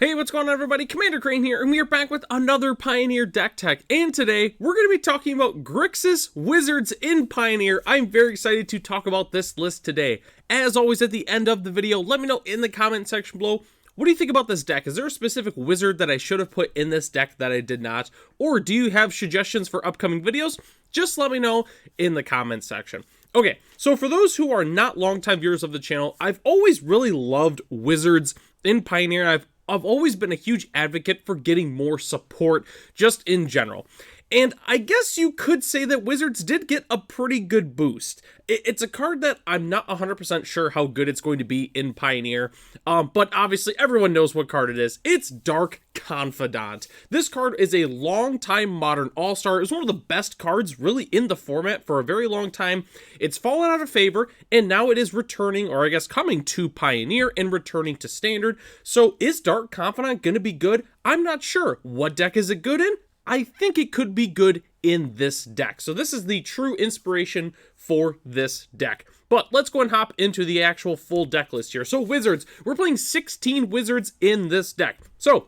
Hey, what's going on everybody? Commander Crane here, and we are back with another Pioneer deck tech, and today we're going to be talking about Grixis Wizards in Pioneer. I'm very excited to talk about this list today. As always, at the end of the video, let me know in the comment section below, what do you think about this deck? Is there a specific wizard that I should have put in this deck that I did not? Or do you have suggestions for upcoming videos? Just let me know in the comment section. Okay, so for those who are not longtime viewers of the channel, I've always really loved Wizards in Pioneer. I've always been a huge advocate for getting more support just in general. And I guess you could say that Wizards did get a pretty good boost. It's a card that I'm not 100% sure how good it's going to be in Pioneer, but obviously everyone knows what card it is. It's Dark Confidant. This card is a long-time Modern All-Star. It was one of the best cards really in the format for a very long time. It's fallen out of favor, and now it is returning, or I guess coming to Pioneer and returning to Standard. So is Dark Confidant going to be good? I'm not sure. What deck is it good in? I think it could be good in this deck. So this is the true inspiration for this deck. But let's go and hop into the actual full deck list here. So Wizards, we're playing 16 Wizards in this deck. So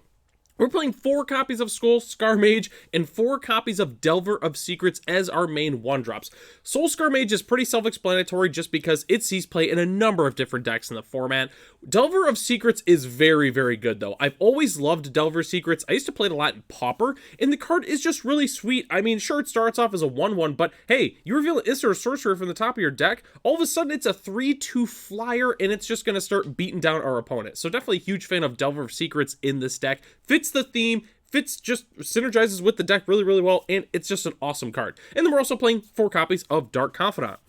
we're playing 4 copies of Soulscar Mage and 4 copies of Delver of Secrets as our main 1-drops. Soulscar Mage is pretty self-explanatory just because it sees play in a number of different decks in the format. Delver of Secrets is very, very good though. I've always loved Delver of Secrets. I used to play it a lot in Pauper, and the card is just really sweet. I mean, sure, it starts off as a 1/1, but hey, you reveal an instant or sorcerer from the top of your deck, all of a sudden it's a 3/2 flyer, and it's just going to start beating down our opponent. So definitely a huge fan of Delver of Secrets in this deck. Fits the theme, just synergizes with the deck really, really well, and it's just an awesome card. And then we're also playing 4 copies of Dark Confidant.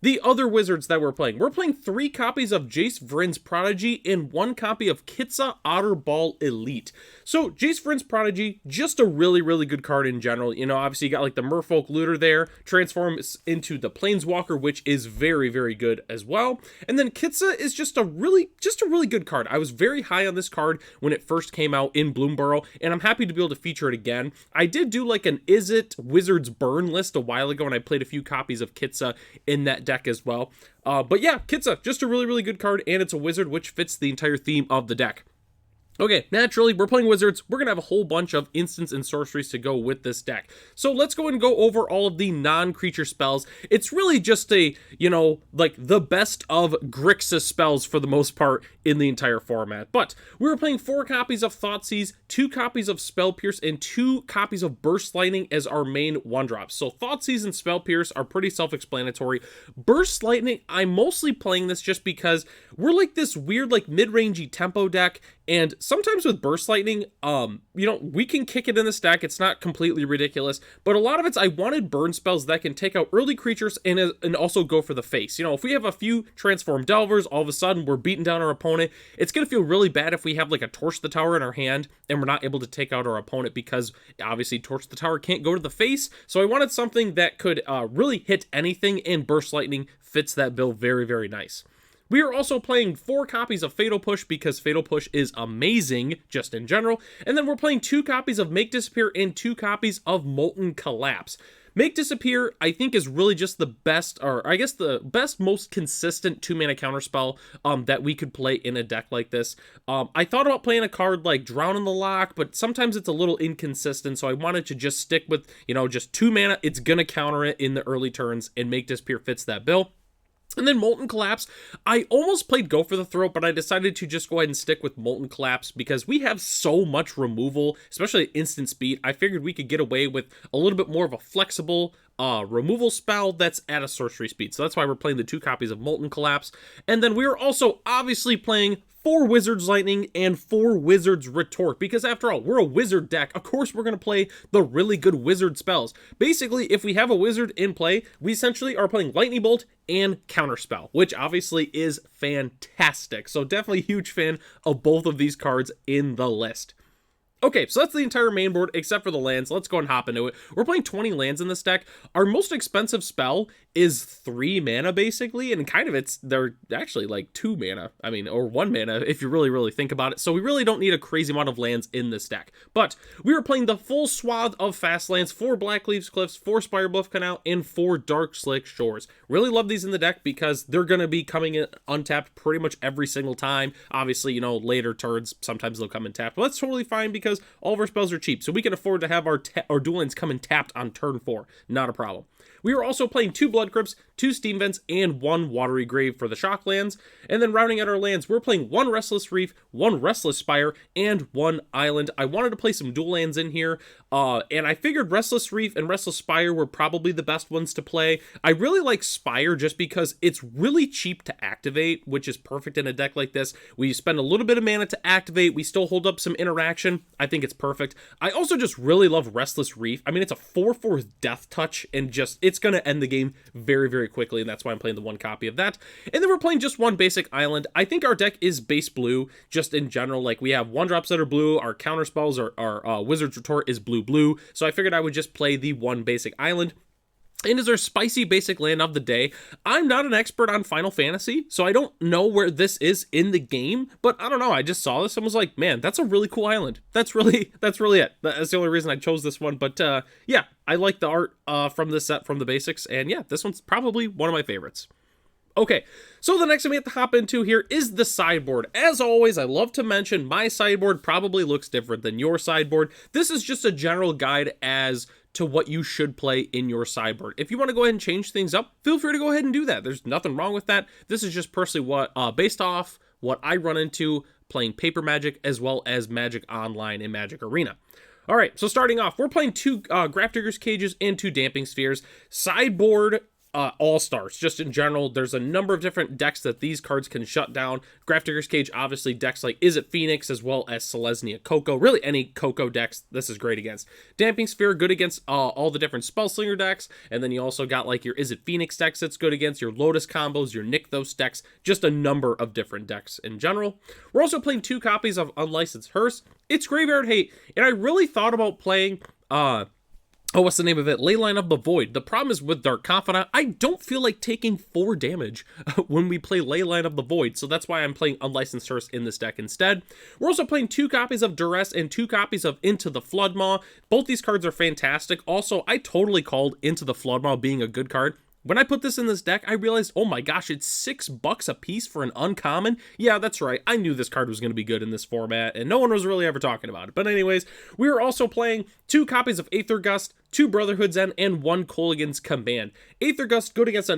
The other Wizards that we're playing 3 copies of Jace Vryn's Prodigy and 1 copy of Kitsa Otterball Elite. So Jace Vryn's Prodigy, just a really, really good card in general. You know, obviously you got like the Merfolk Looter there, transforms into the Planeswalker, which is very, very good as well. And then Kitsa is just a really good card. I was very high on this card when it first came out in Bloomborough, and I'm happy to be able to feature it again. I did do like an Is It Wizards Burn list a while ago, and I played a few copies of Kitsa in that deck as well. But yeah, Kitsa, just a really, really good card, and it's a wizard which fits the entire theme of the deck. Okay, naturally, we're playing Wizards. We're going to have a whole bunch of instants and sorceries to go with this deck. So let's go and go over all of the non-creature spells. It's really just a, you know, like the best of Grixis spells for the most part in the entire format. But we were playing 4 copies of Thoughtseize, 2 copies of Spell Pierce, and 2 copies of Burst Lightning as our main 1-drops. So Thoughtseize and Spell Pierce are pretty self-explanatory. Burst Lightning, I'm mostly playing this just because we're like this weird like mid-rangey tempo deck, and sometimes with Burst Lightning, you know, we can kick it in the deck. It's not completely ridiculous, but a lot of it's I wanted burn spells that can take out early creatures and also go for the face. You know, if we have a few Transform Delvers, all of a sudden we're beating down our opponent. It's going to feel really bad if we have like a Torch the Tower in our hand and we're not able to take out our opponent because obviously Torch the Tower can't go to the face. So I wanted something that could really hit anything, and Burst Lightning fits that bill very, very nice. We are also playing 4 copies of Fatal Push because Fatal Push is amazing just in general. And then we're playing 2 copies of Make Disappear and 2 copies of Molten Collapse. Make Disappear, I think, is really just the best, or I guess the best, most consistent 2-mana counterspell that we could play in a deck like this. I thought about playing a card like Drown in the Lock, but sometimes it's a little inconsistent, so I wanted to just stick with, you know, just 2 mana. It's going to counter it in the early turns, and Make Disappear fits that bill. And then Molten Collapse, I almost played Go for the Throat, but I decided to just go ahead and stick with Molten Collapse because we have so much removal, especially at instant speed. I figured we could get away with a little bit more of a flexible removal spell that's at a sorcery speed. So that's why we're playing the 2 copies of Molten Collapse. And then we are also obviously playing 4 Wizards Lightning and 4 Wizards Retort, because after all, we're a wizard deck. Of course we're going to play the really good wizard spells. Basically, if we have a wizard in play, we essentially are playing Lightning Bolt and Counterspell, which obviously is fantastic. So definitely a huge fan of both of these cards in the list. Okay, so that's the entire main board except for the lands. Let's go and hop into it. We're playing 20 lands in this deck. Our most expensive spell is 3 mana basically, and kind of they're actually like 2 mana. I mean, or 1 mana if you really think about it. So we really don't need a crazy amount of lands in this deck. But we are playing the full swath of fast lands, 4 Blackleaf's Cliffs, 4 Spirebluff Canal, and 4 Dark Slick Shores. Really love these in the deck because they're going to be coming in untapped pretty much every single time. Obviously, you know, later turns, sometimes they'll come in tapped, but that's totally fine because all of our spells are cheap, so we can afford to have our dual lands come in tapped on turn 4. Not a problem. We are also playing 2 Blood Crypts, 2 Steam Vents, and 1 Watery Grave for the shock lands. And then rounding out our lands, we're playing 1 Restless Reef, 1 Restless Spire, and 1 Island. I wanted to play some dual lands in here, and I figured Restless Reef and Restless Spire were probably the best ones to play. I really like Spire just because it's really cheap to activate, which is perfect in a deck like this. We spend a little bit of mana to activate, we still hold up some interaction. I think it's perfect. I also just really love Restless Reef. I mean, it's a 4/4 death touch, and just, it's going to end the game very quickly, and that's why I'm playing the 1 copy of that. And then we're playing just 1 basic island. I think our deck is base blue, just in general. Like, we have 1-drops that are blue, our counter spells, our Wizard's Retort is blue, so I figured I would just play the 1 basic island. And is our spicy basic land of the day. I'm not an expert on Final Fantasy, so I don't know where this is in the game, but I don't know, I just saw this and was like, man, that's a really cool island. That's really it. That's the only reason I chose this one, but yeah, I like the art from this set, from the basics, and yeah, this one's probably one of my favorites. Okay, so the next thing we have to hop into here is the sideboard. As always, I love to mention my sideboard probably looks different than your sideboard. This is just a general guide as to what you should play in your sideboard. If you want to go ahead and change things up, feel free to go ahead and do that. There's nothing wrong with that. This is just personally what, based off what I run into playing Paper Magic as well as Magic Online and Magic Arena. All right, so starting off, we're playing 2 Grafdigger's Cages and 2 Damping Spheres. Sideboard all-stars, just in general. There's a number of different decks that these cards can shut down. Grafdigger's Cage, obviously decks like Is It Phoenix, as well as Selesnya Coco. Really any Coco decks, this is great against. Damping Sphere, good against all the different Spellslinger decks, and then you also got like your Is It Phoenix decks that's good against, your Lotus combos, your Nykthos decks, just a number of different decks in general. We're also playing 2 copies of Unlicensed Hearse. It's Graveyard Hate, and I really thought about playing, what's the name of it? Leyline of the Void. The problem is with Dark Confidant, I don't feel like taking 4 damage when we play Leyline of the Void, so that's why I'm playing Unlicensed Hearse in this deck instead. We're also playing 2 copies of Duress and 2 copies of Into the Floodmaw. Both these cards are fantastic. Also, I totally called Into the Floodmaw being a good card. When I put this in this deck, I realized, oh my gosh, it's $6 a piece for an uncommon. Yeah, that's right. I knew this card was going to be good in this format, and no one was really ever talking about it. But anyways, we are also playing 2 copies of Aether Gust, 2 Brotherhood's End, and 1 Kolaghan's Command. Aether Gust, good against,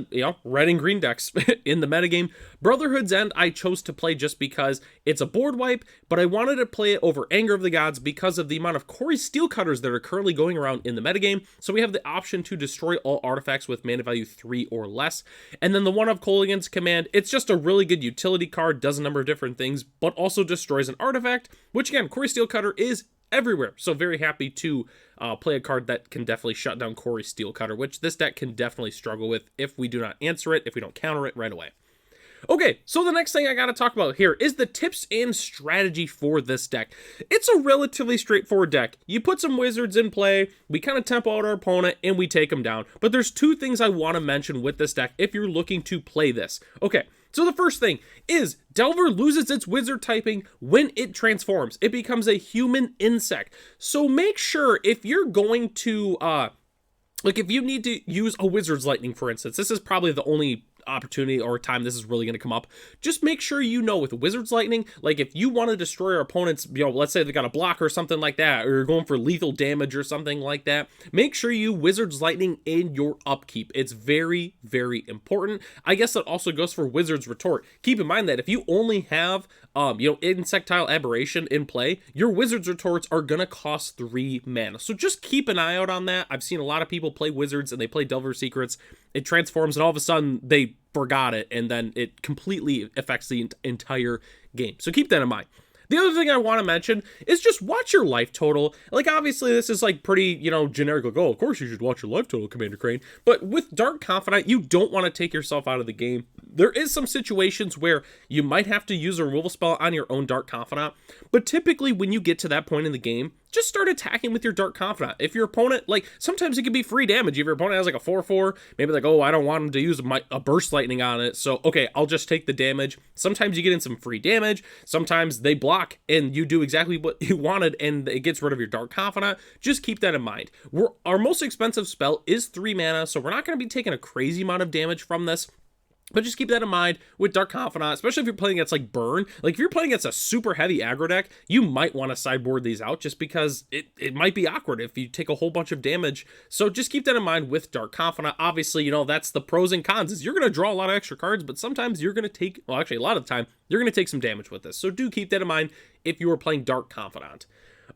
red and green decks in the metagame. Brotherhood's End, I chose to play just because it's a board wipe, but I wanted to play it over Anger of the Gods because of the amount of Kori Steelcutters that are currently going around in the metagame. So we have the option to destroy all artifacts with mana value 3 or less. And then the one of Kolaghan's Command, it's just a really good utility card, does a number of different things, but also destroys an artifact, which again, Kori Steelcutter is everywhere. So very happy to play a card that can definitely shut down Kori Steelcutter, which this deck can definitely struggle with if we do not answer it, if we don't counter it right away. Okay, so the next thing I gotta talk about here is the tips and strategy for this deck. It's a relatively straightforward deck. You put some wizards in play, we kind of tempo out our opponent, and we take them down. But there's 2 things I want to mention with this deck if you're looking to play this. Okay, so the first thing is Delver loses its wizard typing when it transforms. It becomes a human insect. So make sure if you're going to, like if you need to use a Wizard's Lightning, for instance, this is probably the only opportunity or time this is really going to come up. Just make sure you know with Wizard's Lightning, like if you want to destroy your opponent's, let's say they got a block or something like that, or you're going for lethal damage or something like that, make sure you Wizard's Lightning in your upkeep. It's very important. I guess that also goes for Wizard's Retort. Keep in mind that if you only have Insectile Aberration in play, your Wizard's Retorts are gonna cost 3 mana. So just keep an eye out on that. I've seen a lot of people play Wizards and they play Delver Secrets. It transforms and all of a sudden they forgot it, and then it completely affects the entire game. So keep that in mind. The other thing I want to mention is just watch your life total. Like, obviously, this is, like, pretty, generic. Like, oh, of course you should watch your life total, Commander Crane. But with Dark Confidant, you don't want to take yourself out of the game There is some situations where you might have to use a removal spell on your own Dark Confidant, but typically when you get to that point in the game, just start attacking with your Dark Confidant. If your opponent, like, sometimes it can be free damage. If your opponent has like a 4/4, maybe like, oh, I don't want him to use a Burst Lightning on it, so okay, I'll just take the damage. Sometimes you get in some free damage. Sometimes they block and you do exactly what you wanted and it gets rid of your Dark Confidant. Just keep that in mind. Our most expensive spell is 3 mana, so we're not going to be taking a crazy amount of damage from this. But just keep that in mind with Dark Confidant, especially if you're playing against like Burn. Like if you're playing against a super heavy aggro deck, you might want to sideboard these out just because it might be awkward if you take a whole bunch of damage. So just keep that in mind with Dark Confidant. Obviously, you know, that's the pros and cons is you're going to draw a lot of extra cards, but sometimes you're going to take, well, actually a lot of the time, you're going to take some damage with this. So do keep that in mind if you are playing Dark Confidant.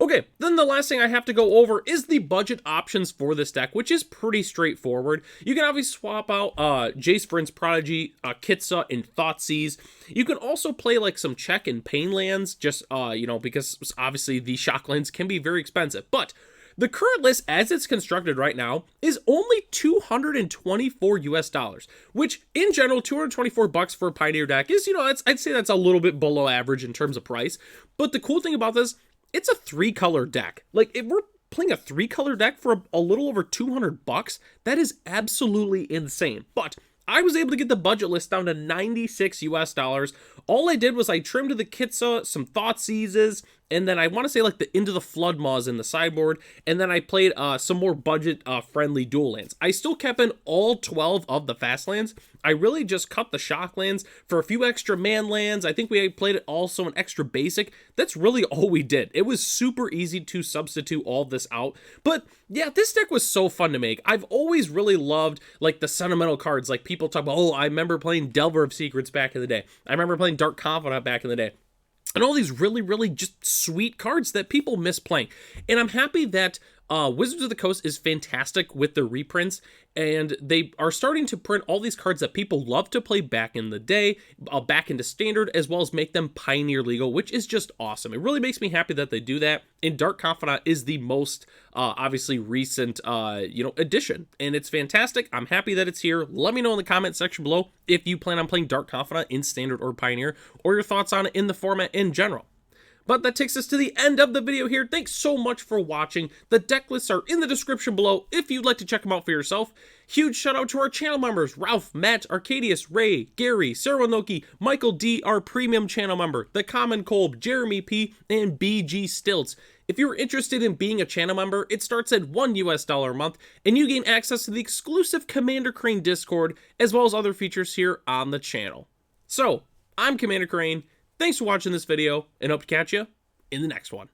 Okay, then the last thing I have to go over is the budget options for this deck, which is pretty straightforward. You can obviously swap out Jace Vryn's Prodigy, Kitsa, and Thoughtseize. You can also play like some check and pain lands, just, you know, because obviously the shock lands can be very expensive. But the current list as it's constructed right now is only $224 US, which in general, $224 for a Pioneer deck is, you know, I'd say that's a little bit below average in terms of price. But the cool thing about this, it's a 3-color deck. Like, if we're playing a 3-color deck for a little over $200, that is absolutely insane. But I was able to get the budget list down to $96 US. All I did was I trimmed the Kitsa, some Thoughtseizes, and then I want to say like the Into the Flood Maws in the sideboard, and then I played some more budget-friendly dual lands. I still kept in all 12 of the fast lands. I really just cut the shock lands for a few extra man lands. I think we played it also an extra basic. That's really all we did. It was super easy to substitute all this out. But yeah, this deck was so fun to make. I've always really loved like the sentimental cards. Like people talk about, oh, I remember playing Delver of Secrets back in the day. I remember playing Dark Confidant back in the day. And all these really, really just sweet cards that people miss playing. And I'm happy that Wizards of the Coast is fantastic with the reprints, and they are starting to print all these cards that people love to play back in the day, back into Standard, as well as make them Pioneer legal, which is just awesome. It really makes me happy that they do that, and Dark Confidant is the most, obviously, recent, addition, and it's fantastic. I'm happy that it's here. Let me know in the comment section below if you plan on playing Dark Confidant in Standard or Pioneer, or your thoughts on it in the format in general. But that takes us to the end of the video here. Thanks so much for watching. The deck lists are in the description below if you'd like to check them out for yourself. Huge shout out to our channel members, Ralph, Matt, Arcadius, Ray, Gary, Saranoki, Michael D, our premium channel member, The Common Colb, Jeremy P, and BG Stilts. If you're interested in being a channel member, it starts at $1 US a month, and you gain access to the exclusive Commander Crane Discord, as well as other features here on the channel. So, I'm Commander Crane. Thanks for watching this video, and hope to catch you in the next one.